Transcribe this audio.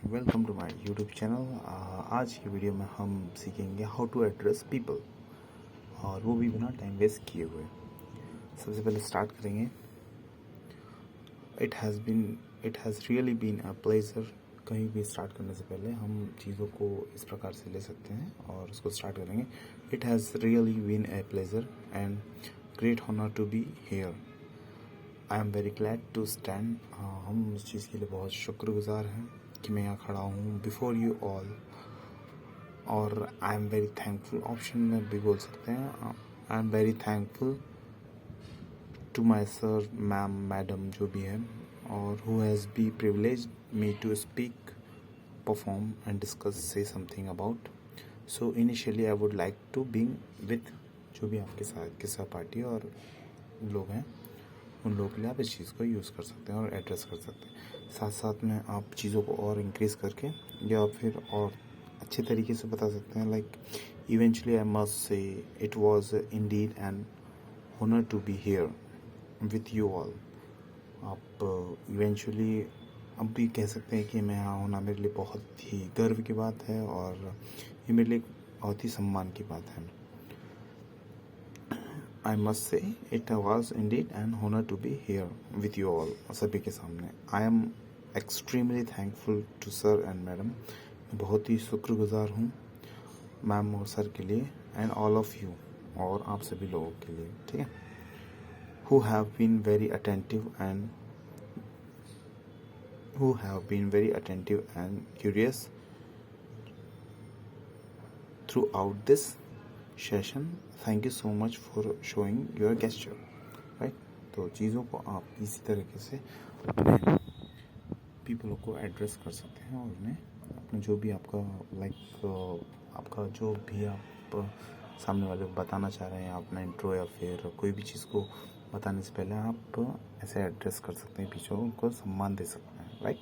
Welcome to my YouTube channel. आज की video में हम सीखेंगे हाउ टू एड्रेस पीपल, और वो भी बिना टाइम वेस्ट किए हुए। सबसे पहले स्टार्ट करेंगे। It has really been a pleasure. कहीं भी स्टार्ट करने से पहले हम चीज़ों को इस प्रकार से ले सकते हैं और उसको स्टार्ट करेंगे। It has really been a pleasure and great honour to be here. I am very glad to stand. हम इस चीज़ के लिए बहुत शुक्रगुजार हैं कि मैं यहाँ खड़ा हूँ बिफोर यू ऑल। और I am very thankful option में भी बोल सकते हैं। I am very thankful to my sir, ma'am, madam जो भी है, और who has be privilege me to speak, perform and discuss, से something about. So initially I would like to being with जो भी आपके साथ के सहपाठी और लोग हैं, उन लोगों के लिए आप इस चीज़ को यूज़ कर सकते हैं और एड्रेस कर सकते हैं। साथ साथ में आप चीज़ों को और इंक्रीज़ करके या फिर और अच्छे तरीके से बता सकते हैं। Like eventually I must say it was indeed an honour to be here with you all. आप इवेंचुअली अब भी कह सकते हैं कि मैं यहाँ होना मेरे लिए बहुत ही गर्व की बात है और ये मेरे लिए बहुत ही सम्मान की बात है। I must say it was indeed an honor to be here with you all, सभी के सामने। I am extremely thankful to sir and madam। मैं बहुत ही शुक्रगुजार हूँ मैम और सर के लिए, and all of you, और आप सभी लोगों के लिए, ठीक है। who have been very attentive and curious throughout this session. Thank you so much for showing your gesture, right. तो चीज़ों को आप इसी तरीके से अपने पीपलों को एड्रेस कर सकते हैं और उन्हें अपने जो भी आपका आपका जो भी आप सामने वाले को बताना चाह रहे हैं, अपना इंट्रो या फिर कोई भी चीज़ को बताने से पहले आप ऐसे एड्रेस कर सकते हैं, पीछे उनको सम्मान दे सकते हैं, राइट।